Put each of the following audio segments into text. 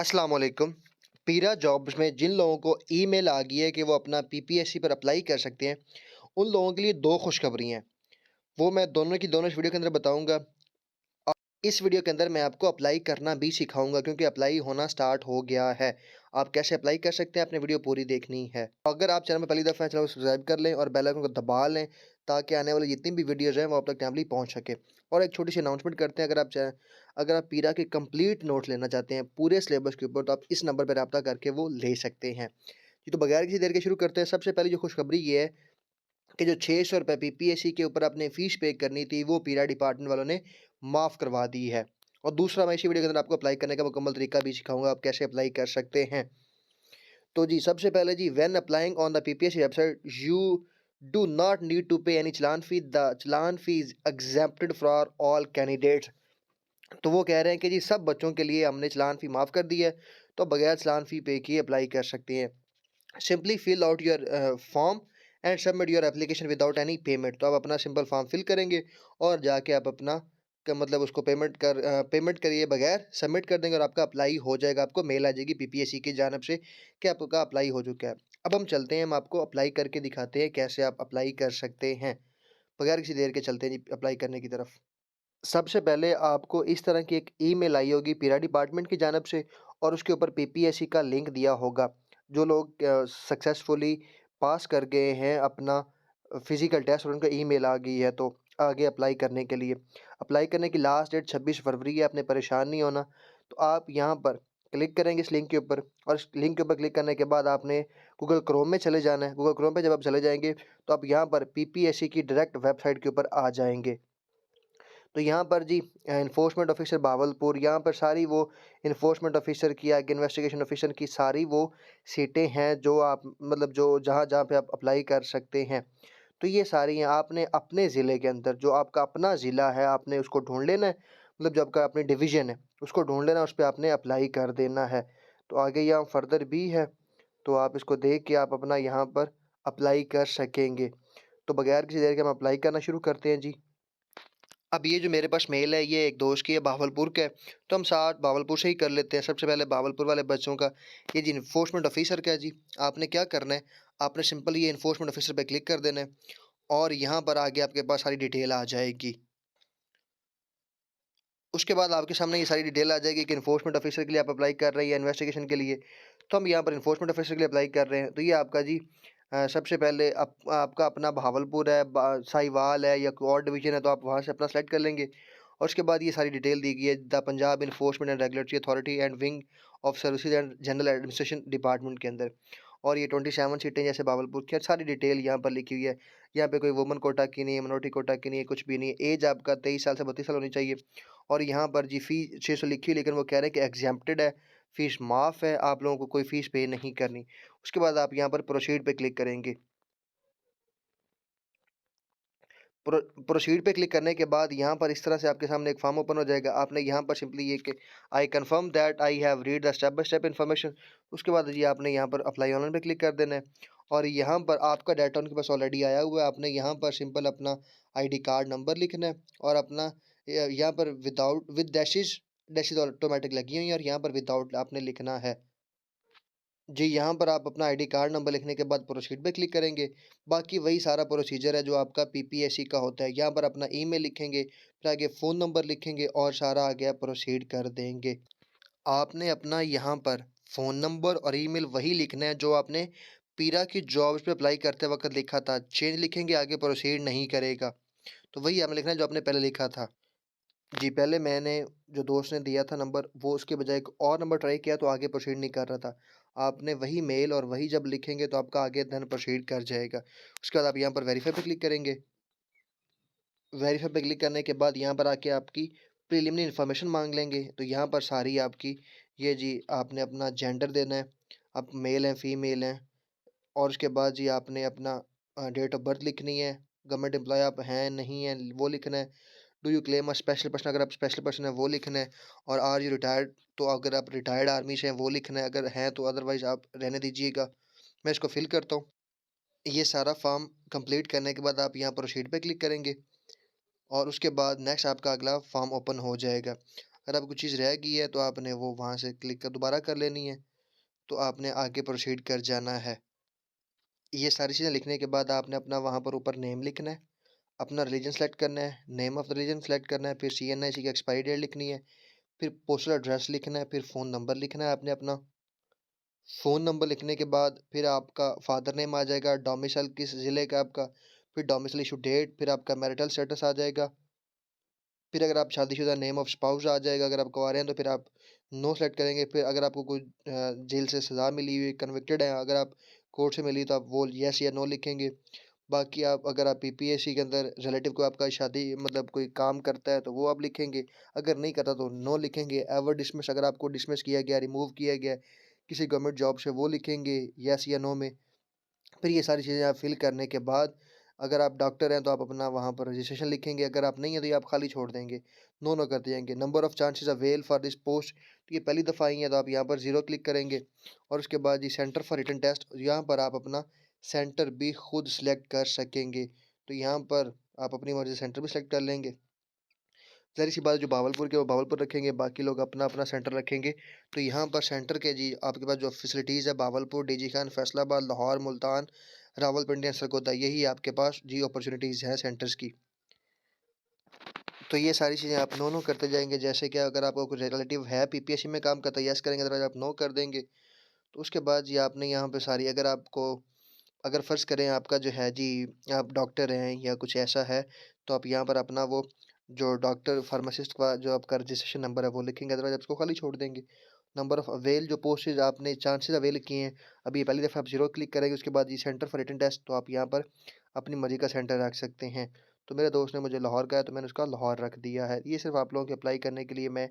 अस्सलाम वालेकुम। पीरा जॉब्स में जिन लोगों को ईमेल आ गई है कि वो अपना पीपीएससी पर अप्लाई कर सकते हैं, उन लोगों के लिए 2 खुशखबरी हैं। वो मैं दोनों की दोनों इस वीडियो के अंदर बताऊँगा। और इस वीडियो के अंदर मैं आपको अप्लाई करना भी सिखाऊँगा क्योंकि अप्लाई होना स्टार्ट हो गया है। आप कैसे अप्लाई कर सकते हैं, आपने वीडियो पूरी देखनी है। अगर आप चैनल में पहली दफ़ा हैं, चैनल को सब्सक्राइब कर लें और बेल आइकन को दबा लें ताकि आने वाली जितनी भी वीडियोज़ हैं, वो आप तक टाइमली पहुँच सके। और एक छोटी-सी अनाउंसमेंट करते हैं, अगर आप पीरा के कंप्लीट नोट्स लेना चाहते हैं, पूरे सिलेबस के ऊपर, तो आप इस नंबर पे राब्ता करके वो ले सकते हैं। जी, तो बगैर किसी देर के शुरू करते हैं। सबसे पहली जो खुशखबरी ये है कि जो ₹600 पीपीएससी के ऊपर आपने फ़ीस पे करनी थी, वो पीरा डिपार्टमेंट वालों ने माफ़ करवा दी है। और दूसरा, मैं इसी वीडियो के अंदर आपको अप्लाई करने का मुकम्मल तरीका भी सिखाऊँगा, आप कैसे अप्लाई कर सकते हैं। तो जी, सबसे पहले जी, when applying on the PPSC website, you do not need to pay any challan fee. The challan fee is accepted for all candidates. तो वो कह रहे हैं कि जी, सब बच्चों के लिए हमने चालान फ़ी माफ़ कर दी है, तो बगैर चालान फ़ी पे किए अप्लाई कर सकते हैं। Simply fill out your form and submit your application without any payment. तो आप अपना सिंपल फॉर्म फिल करेंगे और जाके आप अपना मतलब उसको पेमेंट करिए बगैर सबमिट कर देंगे और आपका अप्लाई हो जाएगा। आपको मेल आ जाएगी पीपीएससी की जानब से कि आपका अप्लाई हो चुका है। अब हम चलते हैं, हम आपको अप्लाई करके दिखाते हैं कैसे आप अप्लाई कर सकते हैं। बगैर किसी देर के चलते हैं जी अप्लाई करने की तरफ। सबसे पहले आपको इस तरह की एक ईमेल आई होगी पीरा डिपार्टमेंट की जानब से और उसके ऊपर पीपीएससी का लिंक दिया होगा। जो लोग सक्सेसफुली पास कर गए हैं अपना फिज़िकल टेस्ट और उनका ईमेल आ गई है, तो आगे अप्लाई करने के लिए। अप्लाई करने की लास्ट डेट 26 फरवरी है, आपने परेशान नहीं होना। तो आप यहाँ पर क्लिक करेंगे इस लिंक के ऊपर और इस लिंक के ऊपर क्लिक करने के बाद आपने गूगल क्रोम में चले जाना है। गूगल क्रोम पे जब आप चले जाएँगे तो आप यहाँ पर पीपीएससी की डायरेक्ट वेबसाइट के ऊपर आ जाएँगे। तो यहाँ पर जी, एनफोर्समेंट ऑफिसर भावलपुर, यहाँ पर सारी वो एनफोर्समेंट ऑफिसर की, आगे इन्वेस्टिगेशन ऑफिसर की सारी वो सीटें हैं जो आप मतलब जो जहाँ-जहाँ पे आप अप्लाई कर सकते हैं। तो ये सारी हैं, आपने अपने ज़िले के अंदर जो आपका अपना ज़िला है आपने उसको ढूँढ लेना है, मतलब जो आपका अपनी डिवीज़न है उसको ढूँढ लेना है, उस पे आपने अप्लाई कर देना है। तो आगे यहाँ फर्दर भी है, तो आप इसको देख के आप अपना यहाँ पर अप्लाई कर सकेंगे। तो बगैर किसी देर के हम अप्लाई करना शुरू करते हैं जी। अब ये जो मेरे पास मेल है, ये एक दोस्त की है, भावलपुर का है, तो हम साथ भावलपुर से ही कर लेते हैं। सबसे पहले भावलपुर वाले बच्चों का, ये जी इन्फोर्समेंट ऑफिसर का है जी। आपने क्या करना है, आपने सिंपल ये इन्फोर्समेंट ऑफिसर पे क्लिक कर देना है और यहाँ पर आगे आपके पास सारी डिटेल आ जाएगी। उसके बाद आपके सामने ये सारी डिटेल आ जाएगी कि इन्फोर्समेंट ऑफिसर के लिए आप अप्लाई कर रहे हैं या इन्वेस्टिगेशन के लिए। तो हम यहाँ पर इन्फोर्समेंट ऑफिसर के लिए अप्लाई कर रहे हैं। तो ये आपका जी सबसे पहले आपका अपना भावलपुर है, साहिवाल है या कोई और डिवीज़न है, तो आप वहाँ से अपना सेलेक्ट कर लेंगे। और उसके बाद ये सारी डिटेल दी गई है, the Punjab enforcement and regulatory authority and wing of services and general administration department के अंदर। और ये 27 सीटें जैसे भावलपुर की, सारी डिटेल यहाँ पर लिखी हुई है। यहाँ पे कोई वुमन कोटा की नहीं है, मिनोरिटी कोटा की नहीं है, कुछ भी नहीं है। एज आपका 23 साल से 32 साल होनी चाहिए। और यहाँ पर जी फ़ी 600 लिखी है, लेकिन वो कह रहे हैं कि एग्ज़ेम्प्टेड है, फ़ीस माफ़ है, आप लोगों को कोई फ़ीस पे नहीं करनी। उसके बाद आप यहाँ पर प्रोसीड पे क्लिक करेंगे। प्रोसीड पे क्लिक करने के बाद यहाँ पर इस तरह से आपके सामने एक फॉर्म ओपन हो जाएगा। आपने यहाँ पर सिंपली ये कि I confirm that I have read the step by step information. उसके बाद जी आपने यहाँ पर अप्लाई ऑनलाइन पे क्लिक कर देना है और यहाँ पर आपका डाटा उनके पास ऑलरेडी आया हुआ है। आपने यहाँ पर सिंपल अपना आईडी कार्ड नंबर लिखना है और अपना यहाँ पर without with dashes dashes automatic लगी हुई हैं और यहाँ पर विदाउट आपने लिखना है। जी, यहाँ पर आप अपना आईडी कार्ड नंबर लिखने के बाद प्रोसीड पे क्लिक करेंगे। बाकी वही सारा प्रोसीजर है जो आपका पीपीएससी का होता है। यहाँ पर अपना ईमेल लिखेंगे, फिर आगे फ़ोन नंबर लिखेंगे और सारा आगे आप प्रोसीड कर देंगे। आपने अपना यहाँ पर फ़ोन नंबर और ईमेल वही लिखना है जो आपने पीरा की जॉब्स पे अप्लाई करते वक़्त लिखा था। चेंज लिखेंगे, आगे प्रोसीड नहीं करेगा। तो वही आपने लिखना है जो आपने पहले लिखा था। जी, पहले मैंने जो दोस्त ने दिया था नंबर, वो उसके बजाय एक और नंबर ट्राई किया तो आगे प्रोसीड नहीं कर रहा था। आपने वही मेल और वही जब लिखेंगे तो आपका आगे देन प्रोसीड कर जाएगा। उसके बाद आप यहाँ पर वेरीफ़ाई पे क्लिक करेंगे। वेरीफ़ाई पे क्लिक करने के बाद यहाँ पर आके आपकी प्रिलिमिनरी इन्फॉर्मेशन माँग लेंगे। तो यहाँ पर सारी आपकी ये जी आपने अपना जेंडर देना है, आप मेल हैं, फीमेल हैं और उसके बाद जी आपने अपना डेट ऑफ बर्थ लिखनी है, गवर्नमेंट एम्प्लॉयी आप हैं, नहीं हैं, वो लिखना है। Do you claim a special person, अगर आप स्पेशल पर्सन है वो लिखना है और आर यू रिटायर्ड, तो अगर आप रिटायर्ड आर्मी से हैं वो लिखना है, अगर हैं तो अदरवाइज आप रहने दीजिएगा। मैं इसको फिल करता हूँ। ये सारा फॉर्म कंप्लीट करने के बाद आप यहाँ प्रोसीड पे क्लिक करेंगे और उसके बाद नेक्स्ट आपका अगला फॉर्म ओपन हो जाएगा। अगर आपको चीज़ रह गई है तो आपने वो वहाँ से क्लिक कर दोबारा कर लेनी है, तो आपने आगे प्रोसीड कर जाना है। ये सारी चीज़ें लिखने के बाद आपने अपना वहाँ पर ऊपर नेम लिखना है, अपना रिलीजन सेलेक्ट करना है, name of the religion select करना है, फिर सीएनआईसी की एक्सपायरी डेट लिखनी है, फिर पोस्टल एड्रेस लिखना है, फिर फ़ोन नंबर लिखना है आपने अपना। फ़ोन नंबर लिखने के बाद फिर आपका फ़ादर नेम आ जाएगा, डोमिसाइल किस ज़िले का आपका, फिर डोमिसाइल इश्यू डेट, फिर आपका मैरिटल स्टेटस आ जाएगा। फिर अगर आप शादीशुदा नेम ऑफ़ स्पाउस आ जाएगा, अगर आप कुँवारे हैं तो फिर आप नो सेलेक्ट करेंगे। फिर अगर आपको कोई जेल से सज़ा मिली हुई, कन्विक्टेड हैं, अगर आप कोर्ट से मिली तो आप वो येस या नो लिखेंगे। बाकी आप अगर आप पीपीएससी के अंदर रिलेटिव को आपका शादी मतलब कोई काम करता है तो वो आप लिखेंगे, अगर नहीं करता तो नो लिखेंगे। एवर डिसमिस अगर आपको डिसमिस किया गया, रिमूव किया गया है किसी गवर्नमेंट जॉब से वो लिखेंगे येस या नो में। फिर ये सारी चीज़ें आप फ़िल करने के बाद अगर आप डॉक्टर हैं तो आप अपना वहाँ पर रजिस्ट्रेशन लिखेंगे, अगर आप नहीं हैं तो ये आप खाली छोड़ देंगे, नो कर दिएँगे। Number of chances avail for this post, तो ये पहली दफ़ा आई हैं तो आप यहाँ पर 0 क्लिक करेंगे और उसके बाद ये सेंटर फॉर रिटन टेस्ट, यहाँ पर आप अपना सेंटर भी खुद सेलेक्ट कर सकेंगे। तो यहाँ पर आप अपनी मर्ज़ी से सेंटर भी सेलेक्ट कर लेंगे। ज़ाहिर-सी बात है जो भावलपुर के वो भावलपुर रखेंगे, बाकी लोग अपना-अपना सेंटर रखेंगे। तो यहाँ पर सेंटर के जी आपके पास जो फैसिलिटीज़ है भावलपुर, डीजी खान, फैसलाबाद, लाहौर, मुल्तान, रावलपिंडी एंड सरगोदा यही आपके पास जी अपॉर्चुनिटीज़ हैं सेंटर्स की। तो ये सारी चीज़ें आप नो-नो करते जाएँगे जैसे कि अगर आपका कोई रिलेटिव है पीपीएससी में काम करता है, येस करेंगे अदरवाइज़ आप नो कर देंगे। तो उसके बाद जी आपने यहाँ पे सारी अगर आपको अगर फ़र्ज़ करें आपका जो है जी आप डॉक्टर हैं या कुछ ऐसा है, तो आप यहाँ पर अपना वो जो डॉक्टर फार्मासिस्ट का जो आपका रजिस्ट्रेशन नंबर है वो लिखेंगे अदरवाइज़ आप उसको खाली छोड़ देंगे। नंबर ऑफ़ अवेल जो पोस्टेज़ आपने चांसेस अवेल किए हैं, अभी ये पहली दफ़ा आप 0 क्लिक करेंगे उसके बाद ये सेंटर फॉर रिटन टेस्ट तो आप यहाँ पर अपनी मर्ज़ी का सेंटर रख सकते हैं। तो मेरे दोस्त ने मुझे लाहौर कहा है तो मैंने उसका लाहौर रख दिया है। ये सिर्फ़ आप लोगों के अप्लाई करने के लिए मैं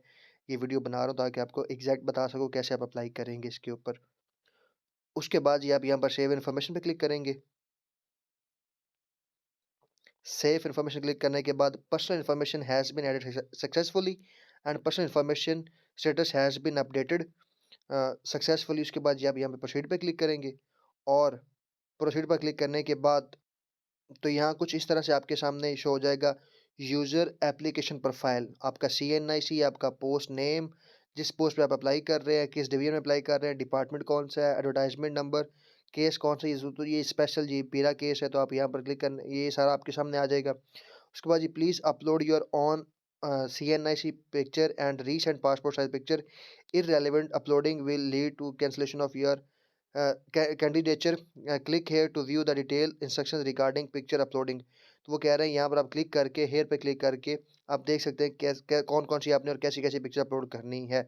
ये वीडियो बना रहा हूँ ताकि आपको एग्ज़ैक्ट बता सकूँ कैसे आप अप्लाई करेंगे इसके ऊपर। उसके बाद ये आप यहाँ पर सेव इन्फॉर्मेशन पे क्लिक करेंगे। सेव इन्फॉर्मेशन क्लिक करने के बाद personal information has been added successfully and personal information status has been updated successfully. उसके बाद ये आप यहाँ पे प्रोसीड पे क्लिक करेंगे और प्रोसीड पर क्लिक करने के बाद तो यहाँ कुछ इस तरह से आपके सामने शो हो जाएगा यूज़र एप्लीकेशन प्रोफाइल, आपका सीएनआईसी, आपका पोस्ट नेम, जिस पोस्ट पे आप अप्लाई कर रहे हैं, किस डिवीज़न में अप्लाई कर रहे हैं, डिपार्टमेंट कौन सा है, एडवर्टाइजमेंट नंबर, केस कौन सा, ये स्पेशल जी पीरा केस है तो आप यहाँ पर क्लिक करना ये सारा आपके सामने आ जाएगा। उसके बाद जी please upload your own CNIC picture and recent passport size picture, irrelevant uploading will lead to cancellation of your candidature, click here to view the detail instructions regarding picture uploading. तो वो कह रहे हैं यहाँ पर आप क्लिक करके hair पे क्लिक करके आप देख सकते हैं कौन-कौन सी आपने और कैसी-कैसी पिक्चर अपलोड करनी है।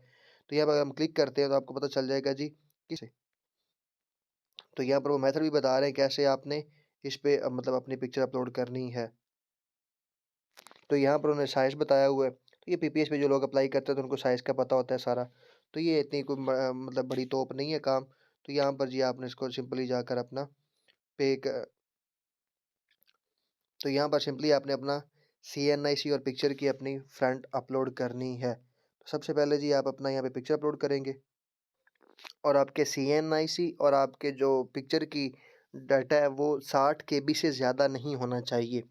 तो यहाँ पर अगर हम क्लिक करते हैं तो आपको पता चल जाएगा जी किसे तो यहाँ पर वो मेथड भी बता रहे हैं कैसे आपने इस पे मतलब अपनी पिक्चर अपलोड करनी है। तो यहाँ पर उन्होंने साइज़ बताया हुआ है। तो ये पीपीएस पे जो लोग अप्लाई करते हैं तो उनको साइज़ का पता होता है सारा। तो ये इतनी कोई मतलब बड़ी तोप नहीं है काम। तो यहाँ पर जी आपने इसको सिंपली जाकर अपना पे क तो यहाँ पर सिंपली आपने अपना सीएनआईसी और पिक्चर की अपनी फ्रंट अपलोड करनी है। तो सबसे पहले जी आप अपना यहाँ पे पिक्चर अपलोड करेंगे और आपके सीएनआईसी और आपके जो पिक्चर की डाटा है वो 60 केबी से ज़्यादा नहीं होना चाहिए।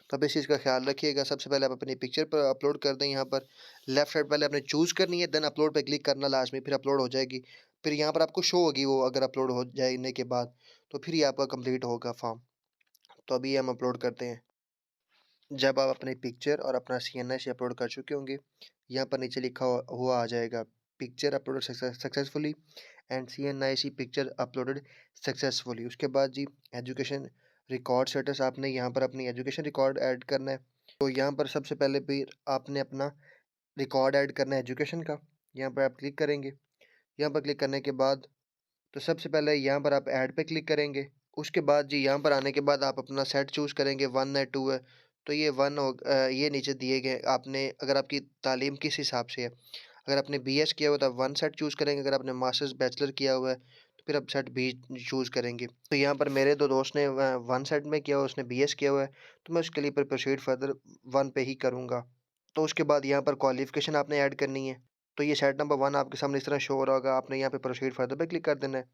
तो आप इस चीज़ का ख़्याल रखिएगा। सबसे पहले आप अपनी पिक्चर पर अपलोड कर दें यहाँ पर लेफ़्ट साइड पहले आपने चूज़ करनी है देन अपलोड पे क्लिक करना लाज़मी फिर अपलोड हो जाएगी। फिर यहाँ पर आपको शो होगी वो अगर अपलोड हो जाने के बाद, तो फिर ये आपका कंप्लीट होगा फ़ॉर्म। तो अभी हम अपलोड करते हैं। जब आप अपनी पिक्चर और अपना सीएनआईसी अपलोड कर चुके होंगे, यहाँ पर नीचे लिखा हुआ आ जाएगा picture uploaded successfully and CNIC picture uploaded successfully. उसके बाद जी एजुकेशन रिकॉर्ड स्टेटस आपने यहाँ पर अपनी एजुकेशन रिकॉर्ड ऐड करना है। तो यहाँ पर सबसे पहले फिर आपने अपना रिकॉर्ड ऐड करना है एजुकेशन का। यहाँ पर आप क्लिक करेंगे। यहाँ पर क्लिक करने के बाद तो सबसे पहले यहाँ पर आप ऐड पे क्लिक करेंगे। उसके बाद जी यहाँ पर आने के बाद आप अपना सेट चूज़ करेंगे 1 है 2 है। तो ये ये नीचे दिए गए आपने अगर आपकी तालीम किस हिसाब से है। अगर आपने बीएस किया हुआ है तो आप 1 सेट चूज़ करेंगे, अगर आपने मास्टर्स बैचलर किया हुआ है तो फिर आप सेट बी चूज़ करेंगे। तो यहाँ पर मेरे 2 दोस्त ने 1 सेट में किया हुआ है, उसने बीएस किया हुआ है, तो मैं उसके लिए फिर प्रोसीड फर्दर 1 पे ही करूँगा। तो उसके बाद यहाँ पर क्वालिफ़िकेशन आपने ऐड करनी है। तो ये सेट नंबर 1 आपके सामने इस तरह शो हो रहा होगा, आपने यहाँ पे प्रोसीड फर्दर पे क्लिक कर देना है।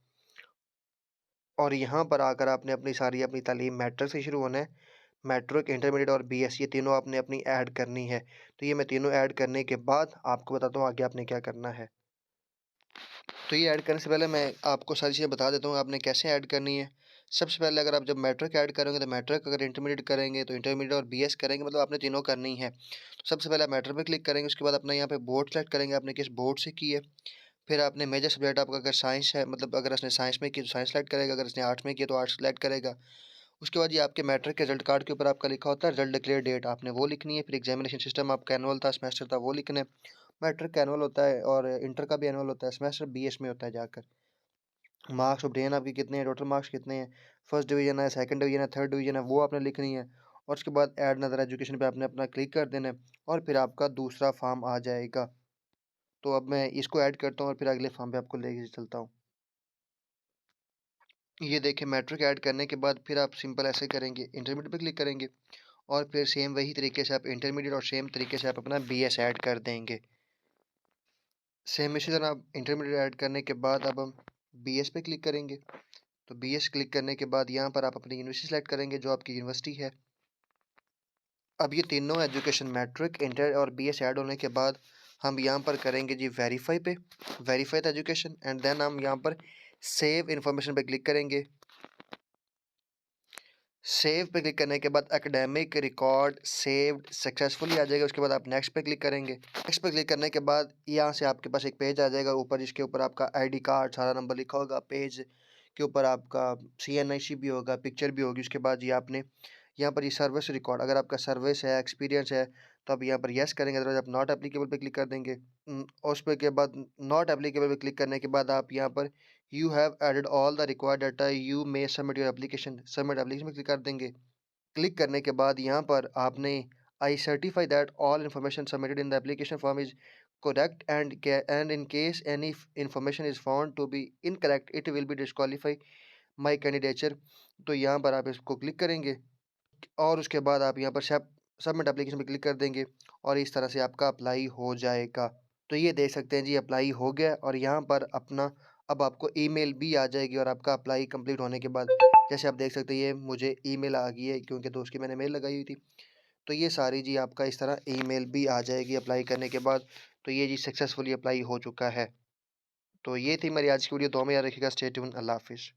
और यहाँ पर आकर आपने अपनी सारी अपनी तालीम मैट्रिक से शुरू होना है। मैट्रिक, इंटरमीडिएट और बीएस ये तीनों आपने अपनी ऐड करनी है। तो ये मैं तीनों ऐड करने के बाद आपको बताता हूँ आगे आपने क्या करना है। तो ये ऐड करने से पहले मैं आपको सारी चीज़ें बता देता हूँ आपने कैसे ऐड करनी है। सबसे पहले अगर आप जब मैट्रिक ऐड करोगे तो मैट्रिक, अगर इंटरमीडिएट करेंगे तो इंटरमीडिएट और बीएस करेंगे, मतलब आपने तीनों करनी है। तो सबसे पहले आप मैट्रिक पे क्लिक करेंगे, उसके बाद अपना यहाँ पे बोर्ड सेलेक्ट करेंगे, आपने किस बोर्ड से की है। फिर आपने मेजर सब्जेक्ट आपका अगर साइंस है, मतलब अगर उसने साइंस में की तो साइंस सेलेक्ट करेगा, अगर उसने आर्ट्स में किया तो आर्ट्स सेलेक्ट करेगा। उसके बाद ये आपके मैट्रिक के रिजल्ट कार्ड के ऊपर आपका लिखा होता है रिजल्ट डिक्लेयर डेट, आपने वो लिखनी है। फिर एग्जामिनेशन सिस्टम आपका एनुअल था, सेमेस्टर था, वो लिखना है। मैट्रिक का एनुअल होता है और इंटर का भी एनुअल होता है, सेमेस्टर बीएस में होता है जाकर। मार्क्स ऑब्टेन आपके कितने हैं, टोटल मार्क्स कितने हैं, फर्स्ट डिवीजन है, सेकंड डिवीजन है, थर्ड डिवीजन है, वो आपने लिखनी है। और उसके बाद ऐड नदर एजुकेशन पे आपने अपना क्लिक कर देना है और फिर आपका दूसरा फॉर्म आ जाएगा। तो अब मैं इसको ऐड करता हूँ और फिर अगले फॉर्म पे आपको लेके चलता हूँ। ये देखिए मैट्रिक ऐड करने के बाद फिर आप सिंपल ऐसे करेंगे, इंटरमीडिएट पे क्लिक करेंगे और फिर सेम वही तरीके से आप इंटरमीडिएट और सेम तरीके से आप अपना बीएस ऐड कर देंगे। सेम इसी तरह आप इंटरमीडिएट ऐड करने के बाद अब हम बीएस पे क्लिक करेंगे। तो बीएस क्लिक करने के बाद यहाँ पर आप अपनी यूनिवर्सिटी सेलेक्ट करेंगे जो आपकी यूनिवर्सिटी है। अब ये तीनों एजुकेशन मैट्रिक, इंटर और बीएस ऐड होने के बाद हम यहाँ पर करेंगे जी वेरीफाई पे, verify the education, and then हम यहाँ पर सेव इन्फॉर्मेशन पे क्लिक करेंगे। सेव पे क्लिक करने के बाद एकेडमिक रिकॉर्ड सेव्ड सक्सेसफुली आ जाएगा। उसके बाद आप नेक्स्ट पे क्लिक करेंगे। नेक्स्ट पे क्लिक करने के बाद यहाँ से आपके पास एक पेज आ जाएगा ऊपर, जिसके ऊपर आपका आईडी कार्ड सारा नंबर लिखा होगा। पेज के ऊपर आपका सीएनआईसी भी होगा, पिक्चर भी होगी। उसके बाद ये आपने यहाँ पर ये सर्विस रिकॉर्ड, अगर आपका सर्विस है, एक्सपीरियंस है, तो आप यहाँ पर येस करेंगे, अदरवाइज आप नॉट एप्लीकेबल पे क्लिक कर देंगे। और उस पे के बाद नॉट एप्लीकेबल पे क्लिक करने के बाद आप यहाँ पर you have added all the required data, you may submit your application, submit application में क्लिक कर देंगे। क्लिक करने के बाद यहाँ पर आपने I certify that all information submitted in the application form is correct and in case any information is found to be incorrect it will be disqualify my candidature। तो यहाँ पर आप इसको क्लिक करेंगे और उसके बाद आप यहाँ पर सबमिट एप्लीकेशन पे क्लिक कर देंगे और इस तरह से आपका अप्लाई हो जाएगा। तो ये देख सकते हैं जी अप्लाई हो गया और यहाँ पर अपना अब आपको ईमेल भी आ जाएगी और आपका अप्लाई कंप्लीट होने के बाद जैसे आप देख सकते हैं ये मुझे ईमेल आ गई है क्योंकि दोस्त की मैंने मेल लगाई हुई थी। तो ये सारी जी आपका इस तरह ईमेल भी आ जाएगी अप्लाई करने के बाद। तो ये जी सक्सेसफुली अप्लाई हो चुका है। तो ये थी मेरी आज की वीडियो, दुआ में याद रखिएगा। स्टे ट्यून्ड, अल्लाह हाफ़िज़।